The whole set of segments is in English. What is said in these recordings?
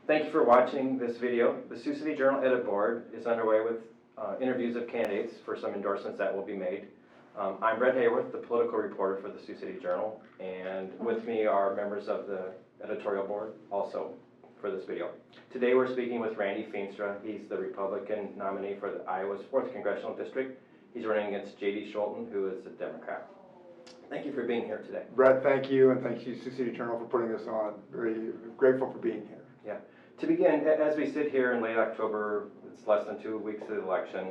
Thank you for watching this video. The Sioux City Journal Edit Board is underway with interviews of candidates for some endorsements that will be made. I'm Bret Hayworth, the political reporter for the Sioux City Journal, and with me are members of the editorial board also for this video. Today we're speaking with Randy Feenstra. He's the Republican nominee for Iowa's 4th Congressional District. He's running against J.D. Scholten, who is a Democrat. Thank you for being here today. Brett, thank you, and thank you, Sioux City Journal, for putting this on. Very grateful for being here. Yeah. To begin, as we sit here in late October, it's less than 2 weeks to the election,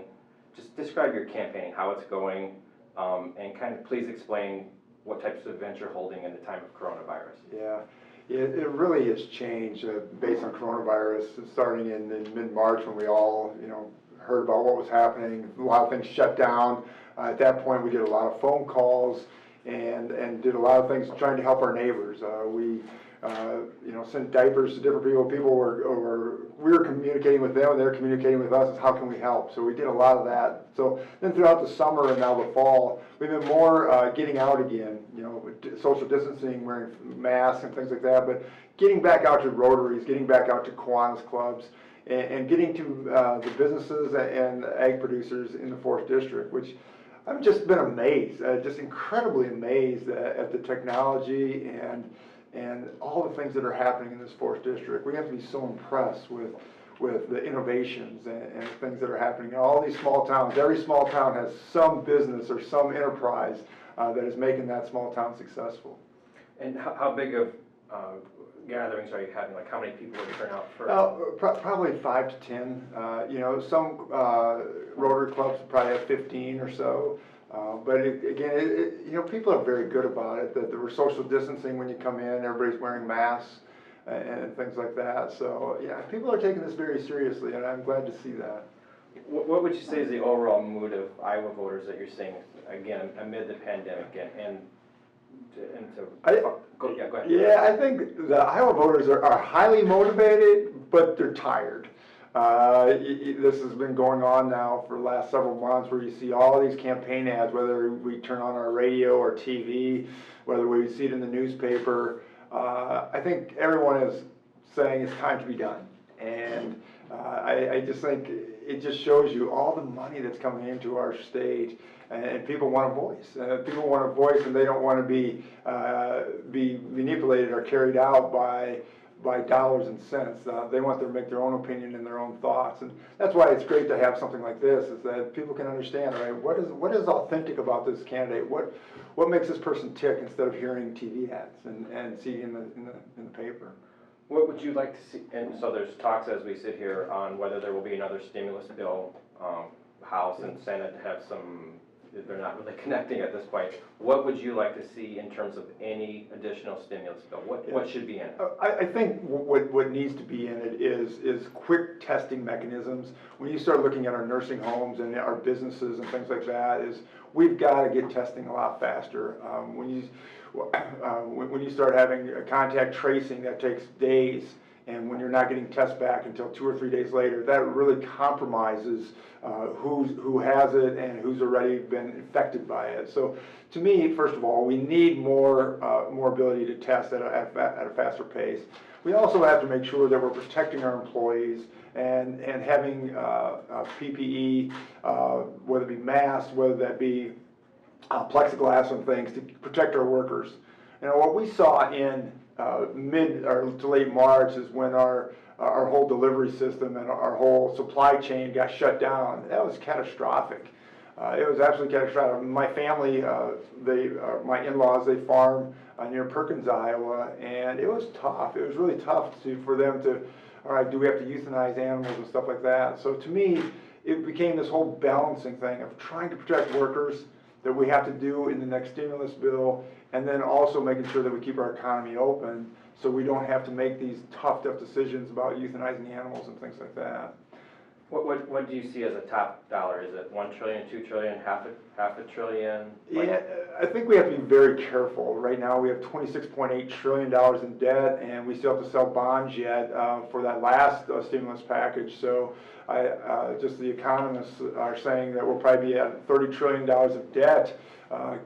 just describe your campaign, how it's going, and kind of please explain what types of events you're holding in the time of coronavirus. Yeah, it really has changed based on coronavirus, starting in mid-March when we all, heard about what was happening. A lot of things shut down. At that point, we did a lot of phone calls and did a lot of things trying to help our neighbors. We sent diapers to different people. We were communicating with them, and they're communicating with us. How can we help? So we did a lot of that. So then throughout the summer and now the fall, we've been more getting out again. With social distancing, wearing masks and things like that. But getting back out to Rotaries, getting back out to Kiwanis clubs, and getting to the businesses and ag producers in the 4th District, which I've just been amazed, just incredibly amazed at the technology and all the things that are happening in this 4th District. We have to be so impressed with the innovations and things that are happening in all these small towns. Every small town has some business or some enterprise that is making that small town successful. And how big of gatherings are you having? Like how many people would turn out for? Probably 5 to 10. Some Rotary clubs probably have 15 or so. But people are very good about it. That we're social distancing when you come in. Everybody's wearing masks and things like that. So yeah, people are taking this very seriously, and I'm glad to see that. What would you say is the overall mood of Iowa voters that you're seeing again amid the pandemic go ahead. Yeah, I think the Iowa voters are highly motivated, but they're tired. This has been going on now for the last several months, where you see all these campaign ads, whether we turn on our radio or TV, whether we see it in the newspaper. I think everyone is saying it's time to be done. And I just think it just shows you all the money that's coming into our state, and people want a voice. People want a voice, and they don't want to be manipulated or carried out by dollars and cents. They want to make their own opinion and their own thoughts, and that's why it's great to have something like this, is that people can understand, right, what is authentic about this candidate, what makes this person tick, instead of hearing TV ads and seeing in the paper. What would you like to see? And so there's talks as we sit here on whether there will be another stimulus bill. House and Senate have some. They're not really connecting at this point. What would you like to see in terms of any additional stimulus bill? What should be in it? I think what needs to be in it is quick testing mechanisms. When you start looking at our nursing homes and our businesses and things like that, we've got to get testing a lot faster. When you start having contact tracing that takes days, and when you're not getting tests back until 2 or 3 days later, that really compromises who has it and who's already been infected by it. So, to me, first of all, we need more ability to test at a faster pace. We also have to make sure that we're protecting our employees and having PPE, whether it be masks, whether that be plexiglass and things, to protect our workers. What we saw in mid or to late March is when our whole delivery system and our whole supply chain got shut down. That was catastrophic. It was absolutely catastrophic. My family, my in-laws, they farm near Perkins, Iowa, and it was tough. It was really tough for them to, all right, do we have to euthanize animals and stuff like that? So to me, it became this whole balancing thing of trying to protect workers that we have to do in the next stimulus bill, and then also making sure that we keep our economy open so we don't have to make these tough decisions about euthanizing animals and things like that. What do you see as a top dollar? Is it $1 trillion, $2 trillion, half a trillion? Yeah, I think we have to be very careful. Right now we have $26.8 trillion in debt, and we still have to sell bonds yet for that last stimulus package. So just the economists are saying that we'll probably be at $30 trillion of debt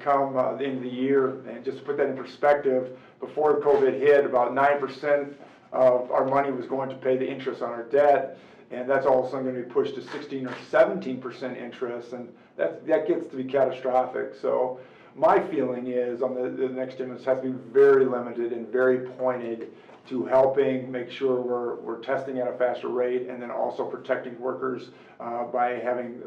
come the end of the year. And just to put that in perspective, before COVID hit, about 9% of our money was going to pay the interest on our debt, and that's all of a sudden going to be pushed to 16 or 17% interest, and that gets to be catastrophic. So my feeling is on the next stimulus has to be very limited and very pointed to helping make sure we're testing at a faster rate, and then also protecting workers by having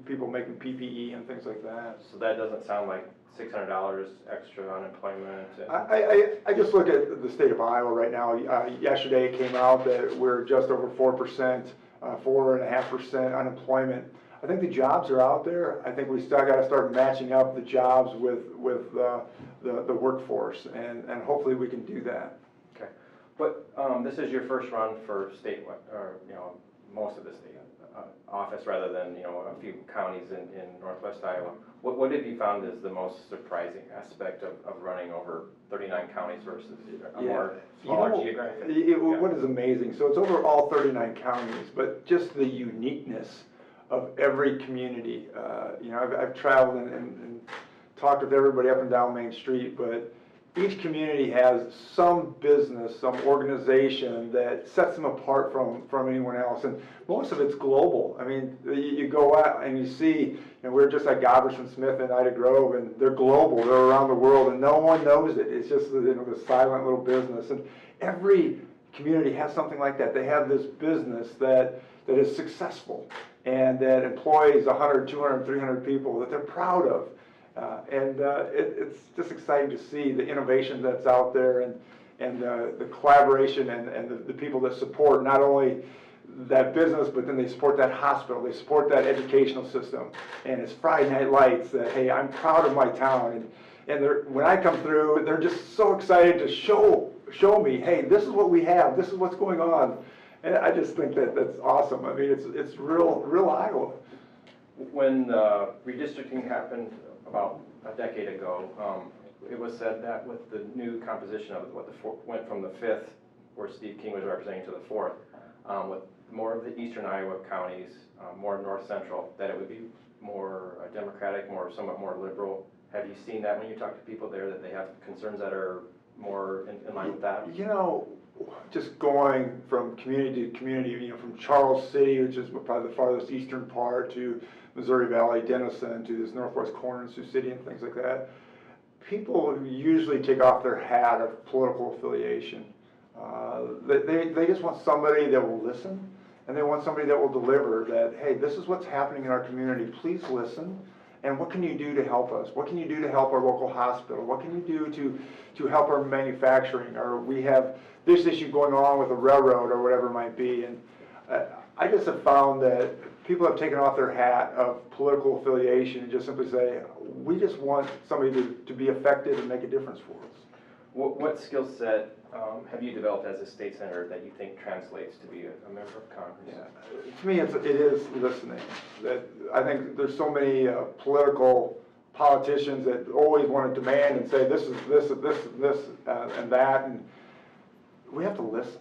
people making PPE and things like that. So that doesn't sound like $600 extra unemployment. I just look at the state of Iowa right now. Yesterday it came out that we're just over 4%, 4.5% unemployment. I think the jobs are out there. I think we still got to start matching up the jobs with the workforce, and hopefully we can do that. Okay, but this is your first run for state, or most of the state office, rather than a few counties in northwest Iowa. What have you found is the most surprising aspect of running over 39 counties versus a more smaller geographic? What is amazing, so it's over all 39 counties, but just the uniqueness of every community. I've traveled and talked with everybody up and down Main Street, but each community has some business, some organization that sets them apart from anyone else, and most of it's global. I mean, you go out and you see, we're just like Goverson Smith and Ida Grove, and they're global, they're around the world, and no one knows it. It's just the silent little business, and every community has something like that. They have this business that is successful and that employs 100, 200, 300 people that they're proud of. It's just exciting to see the innovation that's out there, and the collaboration and the people that support not only that business, but then they support that hospital, they support that educational system, and it's Friday Night Lights that, hey, I'm proud of my town, and when I come through, they're just so excited to show me, hey, this is what we have, this is what's going on, and I just think that's awesome. I mean, it's real Iowa. When redistricting happened about a decade ago, it was said that with the new composition of went from the 5th, where Steve King was representing, to the 4th, with more of the eastern Iowa counties, more north central, that it would be more democratic, somewhat more liberal. Have you seen that when you talk to people there, that they have concerns that are more in line with that? Just going from community to community, from Charles City, which is probably the farthest eastern part, to Missouri Valley, Denison, to this northwest corner in Sioux City and things like that, people usually take off their hat of political affiliation. They just want somebody that will listen, and they want somebody that will deliver, that, hey, this is what's happening in our community, please listen, and what can you do to help us? What can you do to help our local hospital? What can you do to help our manufacturing? Or we have this issue going on with the railroad, or whatever it might be. And I just have found that people have taken off their hat of political affiliation and just simply say, we just want somebody to be effective and make a difference for us. What skill set have you developed as a state senator that you think translates to be a member of Congress? Yeah. To me, it is listening. That I think there's so many politicians that always want to demand and say this is this and that, and we have to listen.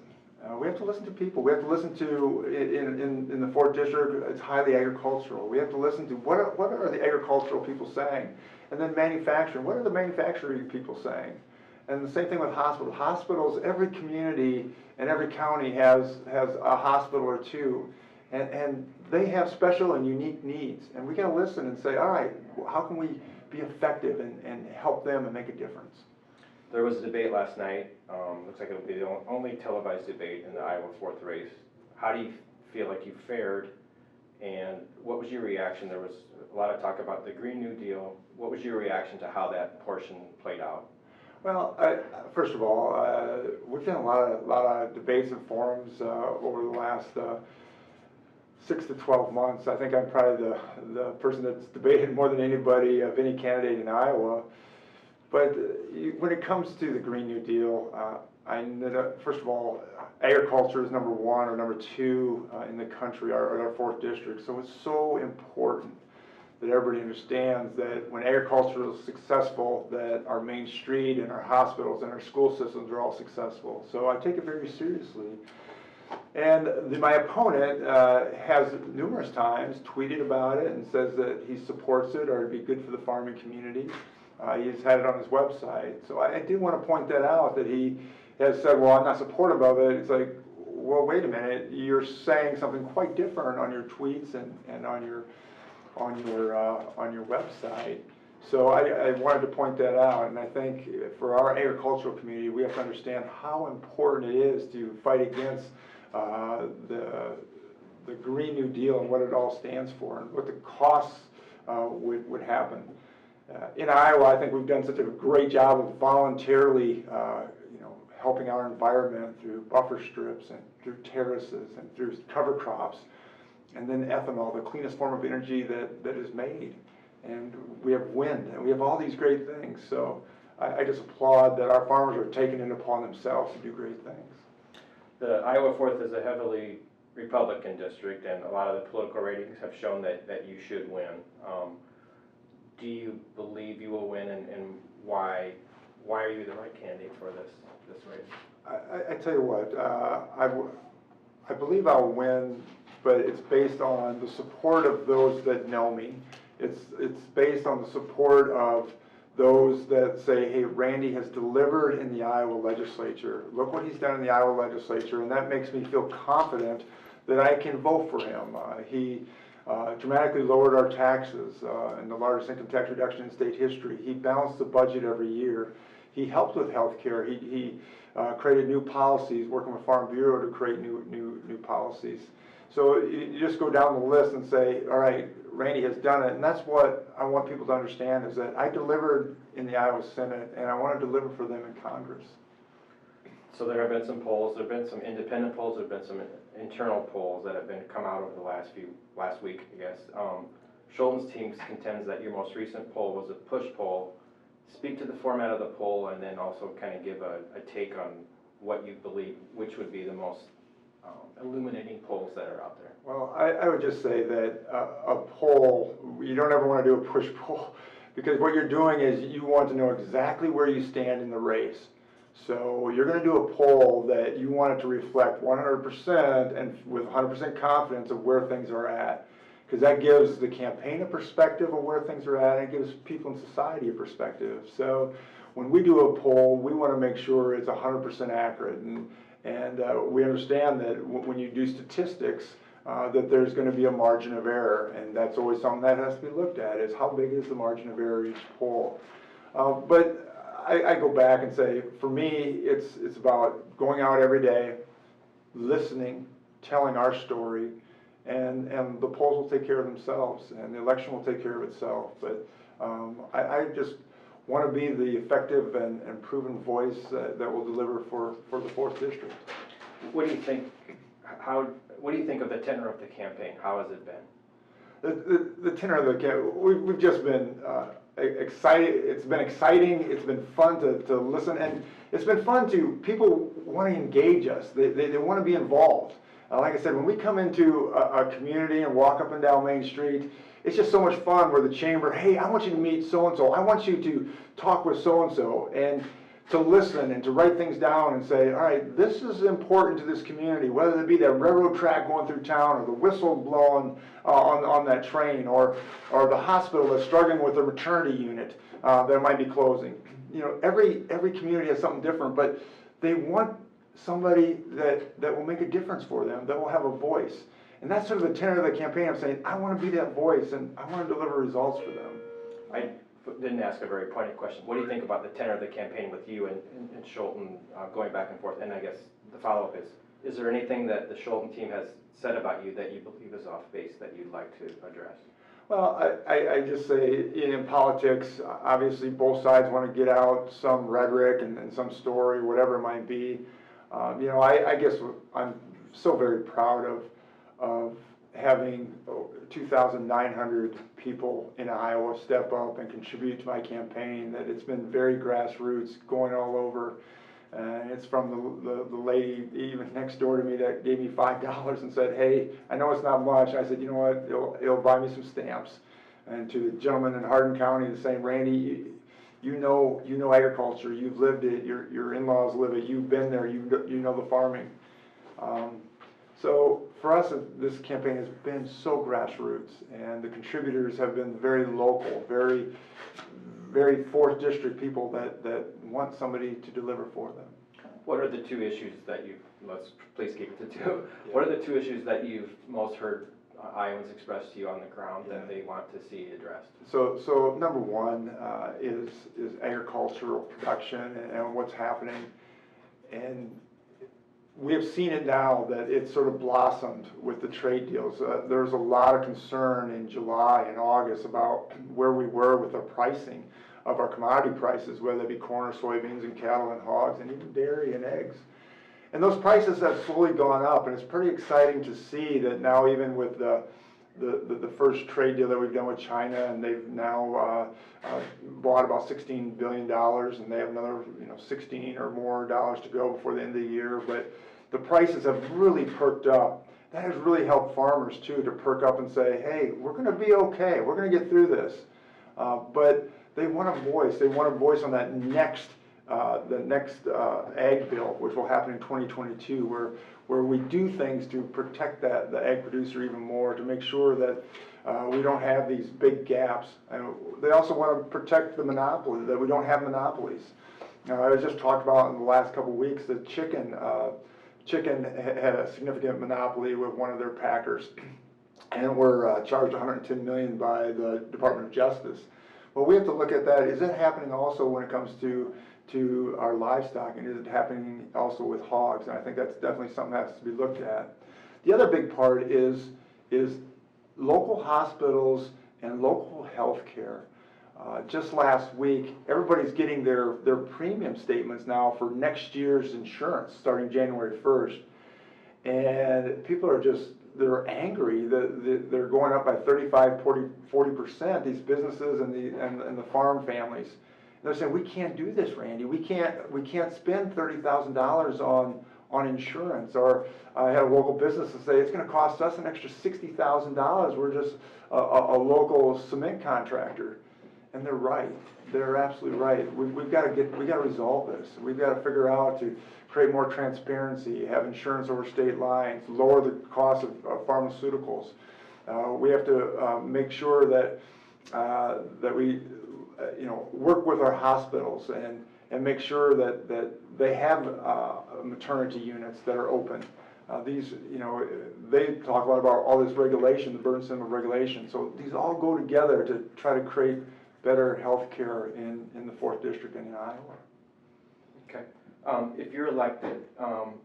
We have to listen to people. We have to listen to, in the 4th District, it's highly agricultural. We have to listen to what are the agricultural people saying? And then manufacturing, what are the manufacturing people saying? And the same thing with hospitals. Hospitals, every community and every county has a hospital or two. And they have special and unique needs. And we got to listen and say, all right, how can we be effective and help them and make a difference? There was a debate last night. Looks like it'll be the only televised debate in the Iowa 4th race. How do you feel like you fared, and what was your reaction? There was a lot of talk about the Green New Deal. What was your reaction to how that portion played out? Well, first of all, we've done a lot of debates and forums over the last 6 to 12 months. I think I'm probably the person that's debated more than anybody of any candidate in Iowa. But when it comes to the Green New Deal, first of all, agriculture is number 1 or number 2 in the country, our 4th District. So it's so important that everybody understands that when agriculture is successful, that our Main Street and our hospitals and our school systems are all successful. So I take it very seriously. And my opponent has numerous times tweeted about it and says that he supports it, or it'd be good for the farming community. He's had it on his website. So I do want to point that out, that he has said, well, I'm not supportive of it, it's like, well, wait a minute, you're saying something quite different on your tweets and on your website. So I wanted to point that out, and I think for our agricultural community, we have to understand how important it is to fight against the Green New Deal and what it all stands for and what the costs would happen. In Iowa, I think we've done such a great job of voluntarily helping our environment through buffer strips and through terraces and through cover crops, and then ethanol, the cleanest form of energy that is made. And we have wind, and we have all these great things. So I just applaud that our farmers are taking it upon themselves to do great things. The Iowa 4th is a heavily Republican district, and a lot of the political ratings have shown that you should win. Do you believe you will win, and why are you the right candidate for this race? I tell you what, I believe I'll win, but it's based on the support of those that know me. It's based on the support of those that say, hey, Randy has delivered in the Iowa legislature. Look what he's done in the Iowa legislature, and that makes me feel confident that I can vote for him. He dramatically lowered our taxes and the largest income tax reduction in state history. He balanced the budget every year. He helped with health care. He created new policies, working with Farm Bureau to create new policies. So you just go down the list and say, all right, Randy has done it. And that's what I want people to understand, is that I delivered in the Iowa Senate, and I want to deliver for them in Congress. So there have been some polls, there have been some independent polls, there have been some internal polls that have come out over the last week, I guess. Schulten's team contends that your most recent poll was a push poll. Speak to the format of the poll, and then also kind of give a take on what you believe, which would be the most illuminating polls that are out there. Well, I would just say that a poll, you don't ever want to do a push poll, because what you're doing is you want to know exactly where you stand in the race. So you're going to do a poll that you want it to reflect 100% and with 100% confidence of where things are at, because that gives the campaign a perspective of where things are at, and it gives people in society a perspective. So when we do a poll, we want to make sure it's 100% accurate, and we understand that when you do statistics, that there's going to be a margin of error, and that's always something that has to be looked at, is how big is the margin of error each poll. But I go back and say, for me, it's about going out every day, listening, telling our story, and the polls will take care of themselves, and the election will take care of itself. But I just want to be the effective and proven voice that will deliver for the 4th District. What do you think? What do you think of the tenor of the campaign? How has it been? The tenor of the campaign, we've just been excited. It's been exciting. It's been fun to listen, and it's been fun to people want to engage us. They want to be involved. Like I said, when we come into a community and walk up and down Main Street, it's just so much fun where the chamber, hey, I want you to meet so-and-so. I want you to talk with so-and-so, and to listen and to write things down and say, all right, this is important to this community, whether it be that railroad track going through town, or the whistle blowing on that train, or the hospital that's struggling with a maternity unit that might be closing. You know, every community has something different, but they want somebody that will make a difference for them, that will have a voice. And that's sort of the tenor of the campaign. I'm saying, I want to be that voice, and I want to deliver results for them. I didn't ask a very pointed question. What do you think about the tenor of the campaign with you and Schulten going back and forth? And I guess the follow-up is there anything that the Schulten team has said about you that you believe is off base that you'd like to address? Well, I just say in politics, obviously both sides want to get out some rhetoric and some story, whatever it might be. I guess I'm so very proud of having 2,900 people in Iowa step up and contribute to my campaign, that it's been very grassroots, going all over. And it's from the lady even next door to me that gave me $5 and said, hey, I know it's not much. I said, you know what, it'll buy me some stamps. And to the gentleman in Hardin County, the same, Randy, you know agriculture, you've lived it, your in-laws live it, you've been there, you know the farming. So for us, this campaign has been so grassroots, and the contributors have been very local, very 4th District people that want somebody to deliver for them. What are the two issues that you've, let's please keep it to two. Yeah. What are the two issues that you've most heard Iowans express to you on the ground that they want to see addressed? So number one is agricultural production and what's happening. And we have seen it now that it's sort of blossomed with the trade deals. There's a lot of concern in July and August about where we were with our pricing of our commodity prices, whether it be corn or soybeans and cattle and hogs and even dairy and eggs. And those prices have slowly gone up, and it's pretty exciting to see that now, even with the first trade deal that we've done with China, and they've now bought about $16 billion, and they have another 16 or more dollars to go before the end of the year. But the prices have really perked up. That has really helped farmers too to perk up and say, hey, we're going to be okay. We're going to get through this. But they want a voice. They want a voice on that next ag bill, which will happen in 2022, where we do things to protect the ag producer even more, to make sure that we don't have these big gaps. And they also want to protect the monopoly, that we don't have monopolies. I was just talked about in the last couple of weeks that chicken had a significant monopoly with one of their packers, and were charged $110 million by the Department of Justice. Well, we have to look at that. Is it happening also when it comes to our livestock, and is it happening also with hogs? And I think that's definitely something that has to be looked at. The other big part is local hospitals and local health care. Just last week, everybody's getting their premium statements now for next year's insurance starting January 1st. And people are they're angry that they're going up by 35, 40%, these businesses and the farm families. And they're saying, we can't do this, Randy. We can't spend $30,000 on insurance. Or I had a local business to say, it's going to cost us an extra $60,000. We're just a local cement contractor. And they're right. They're absolutely right. We've got to resolve this. We've got to figure out to create more transparency, have insurance over state lines, lower the cost of pharmaceuticals. We have to make sure that we work with our hospitals and make sure that they have maternity units that are open. They talk a lot about all this regulation, the burdensome of regulation. So these all go together to try to create better health care in the 4th District and in Iowa. Okay. If you're elected,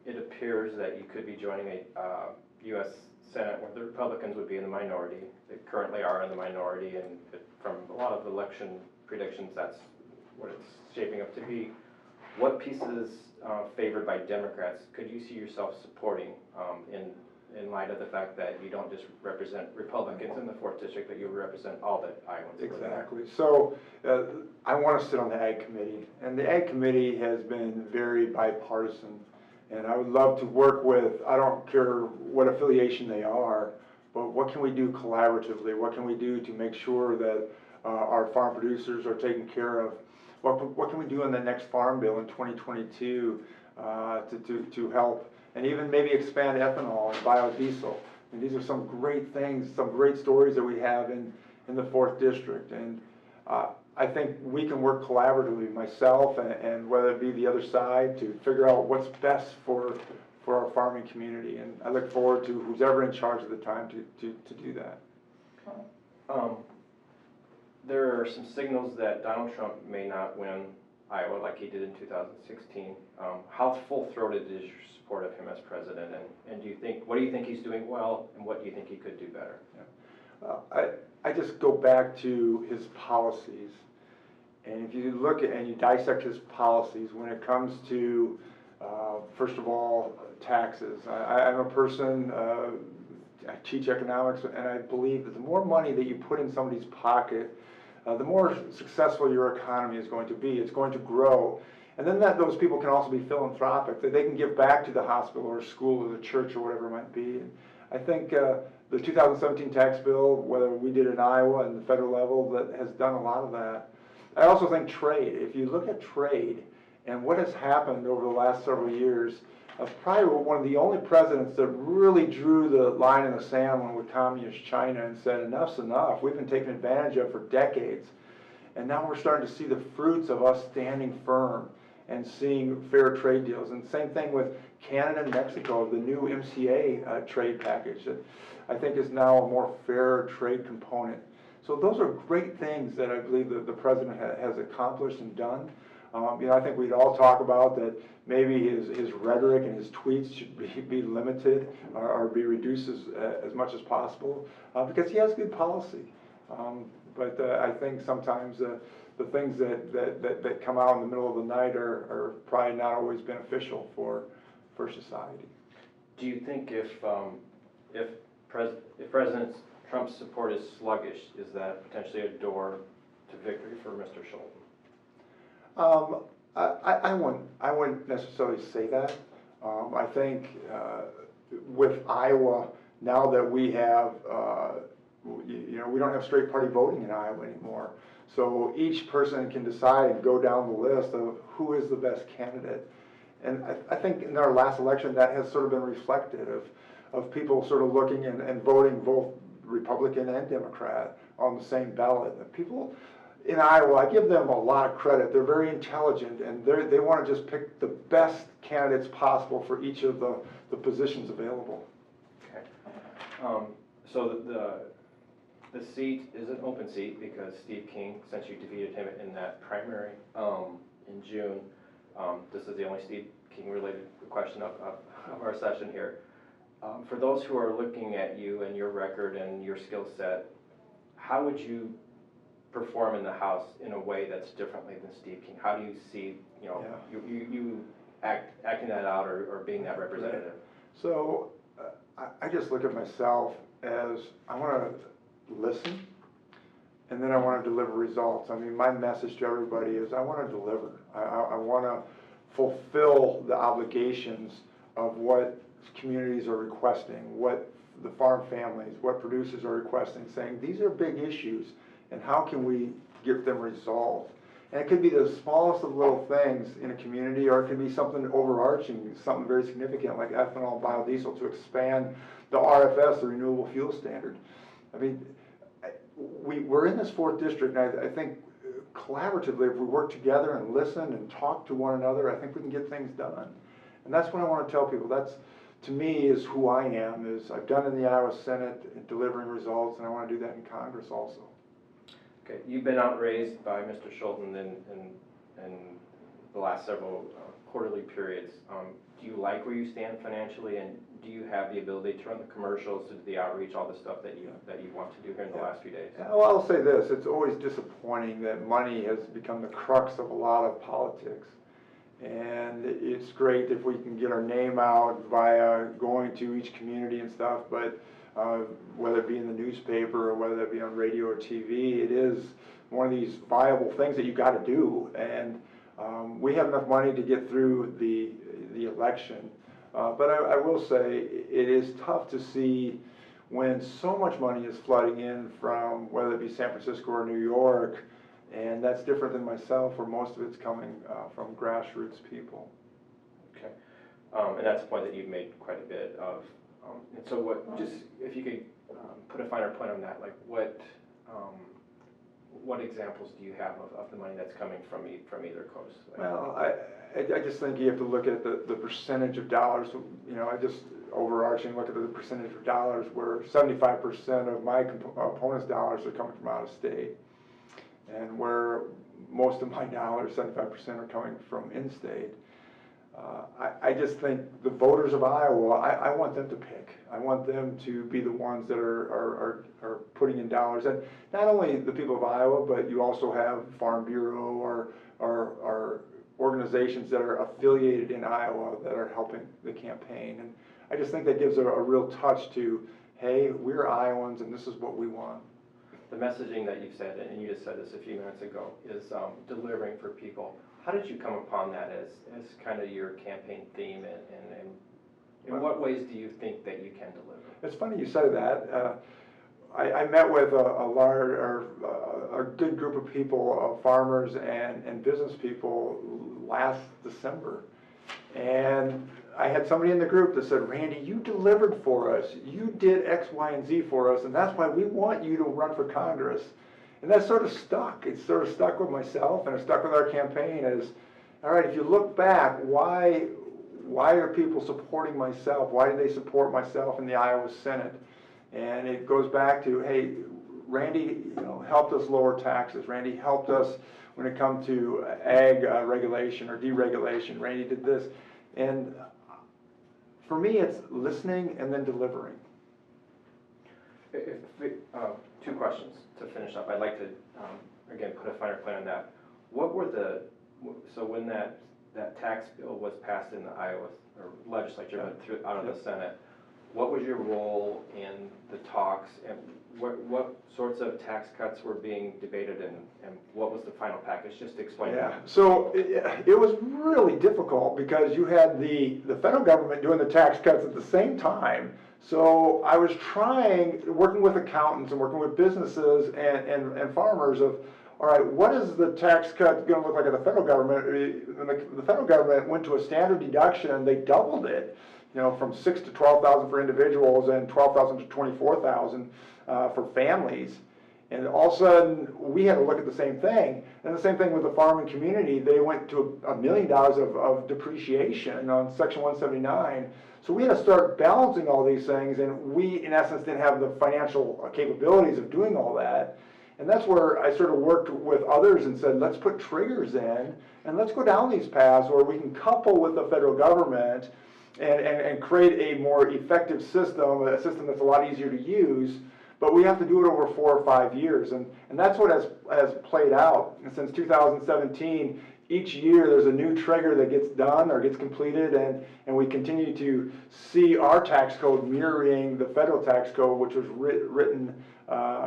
it appears that you could be joining a U.S. Senate where the Republicans would be in the minority. They currently are in the minority, and from a lot of election predictions, that's what it's shaping up to be. What pieces favored by Democrats could you see yourself supporting in light of the fact that you don't just represent Republicans in the 4th District, but you represent all the Iowans? Exactly. So I want to sit on the Ag Committee, and the Ag Committee has been very bipartisan, and I would love to work with, I don't care what affiliation they are, but what can we do collaboratively? What can we do to make sure that our farm producers are taken care of? What can we do in the next farm bill in 2022 to help? And even maybe expand ethanol and biodiesel. And these are some great things, some great stories that we have in the 4th District. And I think we can work collaboratively, myself and whether it be the other side, to figure out what's best for our farming community. And I look forward to who's ever in charge at the time to do that. There are some signals that Donald Trump may not win Iowa like he did in 2016. How full-throated is your support of him as president, and what do you think he's doing well, and what do you think he could do better? Yeah. I just go back to his policies, and if you look at and you dissect his policies when it comes to first of all, taxes. I'm a person, I teach economics, and I believe that the more money that you put in somebody's pocket, the more successful your economy is going to be. It's going to grow. And then those people can also be philanthropic, that they can give back to the hospital or school or the church or whatever it might be. And I think the 2017 tax bill, whether we did it in Iowa and the federal level, that has done a lot of that. I also think trade. If you look at trade and what has happened over the last several years, probably one of the only presidents that really drew the line in the sand with communist China and said, enough's enough. We've been taken advantage of for decades. And now we're starting to see the fruits of us standing firm and seeing fair trade deals. And same thing with Canada and Mexico, the new MCA trade package that I think is now a more fair trade component. So those are great things that I believe that the president has accomplished and done. I think we'd all talk about that maybe his rhetoric and his tweets should be limited or be reduced as much as possible because he has good policy. But I think sometimes the things that come out in the middle of the night are probably not always beneficial for society. Do you think if President Trump's support is sluggish, is that potentially a door to victory for Mr. Scholten? I wouldn't necessarily say that. I think with Iowa, now that we have, we don't have straight party voting in Iowa anymore. So each person can decide and go down the list of who is the best candidate. And I think in our last election that has sort of been reflected of people sort of looking and voting both Republican and Democrat on the same ballot. And people in Iowa, I give them a lot of credit. They're very intelligent and they want to just pick the best candidates possible for each of the positions available. Okay. So the seat is an open seat because Steve King, since you defeated him in that primary in June, this is the only Steve King related question of our session here. For those who are looking at you and your record and your skill set, how would you perform in the House in a way that's differently than Steve King? How do you see, you acting that out or being that representative? So I just look at myself as I want to listen and then I want to deliver results. I mean, my message to everybody is I want to deliver. I want to fulfill the obligations of what communities are requesting, what the farm families, what producers are requesting, saying these are big issues and how can we get them resolved? And it could be the smallest of little things in a community, or it could be something overarching, something very significant like ethanol and biodiesel to expand the RFS, the renewable fuel standard. I mean, we're in this 4th district, and I think collaboratively, if we work together and listen and talk to one another, I think we can get things done. And that's what I want to tell people. That's, to me, is who I am. Is I've done in the Iowa Senate delivering results, and I want to do that in Congress also. Okay, you've been outraised by Mr. Scholten in the last several quarterly periods. Do you like where you stand financially, and do you have the ability to run the commercials, to do the outreach, all the stuff that you want to do here in the last few days? Well, I'll say this: it's always disappointing that money has become the crux of a lot of politics. And it's great if we can get our name out via going to each community and stuff, but whether it be in the newspaper or whether it be on radio or TV, it is one of these viable things that you got to do. And we have enough money to get through the election. But I will say it is tough to see when so much money is flooding in from whether it be San Francisco or New York, and that's different than myself, where most of it's coming from grassroots people. Okay, and that's a point that you've made quite a bit of. And so, just if you could put a finer point on that, like what examples do you have of the money that's coming from either coast? Well, I just think you have to look at the percentage of dollars. I just overarching look at the percentage of dollars where 75% of my opponent's dollars are coming from out of state, and where most of my dollars, 75%, are coming from in-state. I just think the voters of Iowa, I want them to pick. I want them to be the ones that are putting in dollars. And not only the people of Iowa, but you also have Farm Bureau or organizations that are affiliated in Iowa that are helping the campaign. And I just think that gives a real touch to, hey, we're Iowans and this is what we want. The messaging that you've said, and you just said this a few minutes ago, is delivering for people. How did you come upon that as kind of your campaign theme, and in what ways do you think that you can deliver? It's funny you say that. I met with a good group of people, farmers and business people last December. And I had somebody in the group that said, Randy, you delivered for us. You did X, Y, and Z for us, and that's why we want you to run for Congress. And that sort of stuck. It sort of stuck with myself, and it stuck with our campaign as, all right, if you look back, why are people supporting myself? Why did they support myself in the Iowa Senate? And it goes back to, hey, Randy, helped us lower taxes. Randy helped us when it comes to ag regulation or deregulation. Randy did this. And for me, it's listening and then delivering. Two questions to finish up. I'd like to, again, put a finer point on that. What were so when that tax bill was passed in the Iowa or legislature out of the Senate, what was your role in the talks, and what sorts of tax cuts were being debated, and what was the final package? Just explain that. So it was really difficult because you had the federal government doing the tax cuts at the same time. So I was working with accountants and working with businesses and farmers of, all right, what is the tax cut going to look like at the federal government? When the federal government went to a standard deduction, they doubled it, from $6,000 to $12,000 for individuals and $12,000 to $24,000 for families. And all of a sudden, we had to look at the same thing. And the same thing with the farming community. They went to $1 million of depreciation on Section 179. So we had to start balancing all these things, and we, in essence, didn't have the financial capabilities of doing all that. And that's where I sort of worked with others and said, let's put triggers in, and let's go down these paths where we can couple with the federal government and create a more effective system, a system that's a lot easier to use. But we have to do it over 4 or 5 years, and that's what has played out. And since 2017, each year there's a new trigger that gets done or gets completed, and we continue to see our tax code mirroring the federal tax code, which was written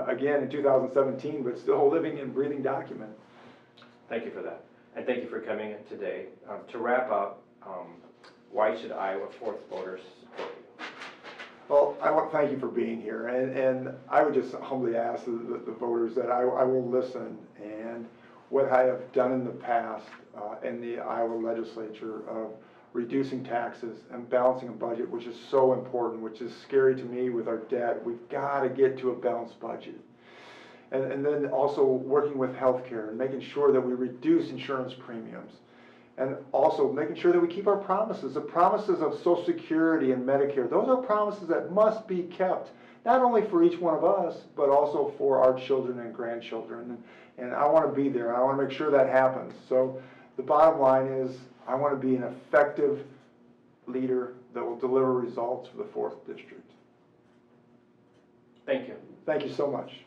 again in 2017, but still a living and breathing document. Thank you for that, and thank you for coming in today. To wrap up, why should Iowa 4th voters support you? Well, I want to thank you for being here, and I would just humbly ask the voters that I will listen, and what I have done in the past in the Iowa legislature of reducing taxes and balancing a budget, which is so important, which is scary to me with our debt. We've got to get to a balanced budget. And then also working with healthcare and making sure that we reduce insurance premiums. And also making sure that we keep our promises. The promises of Social Security and Medicare, those are promises that must be kept, not only for each one of us, but also for our children and grandchildren. And I want to be there. I want to make sure that happens. So the bottom line is, I want to be an effective leader that will deliver results for the 4th District. Thank you. Thank you so much.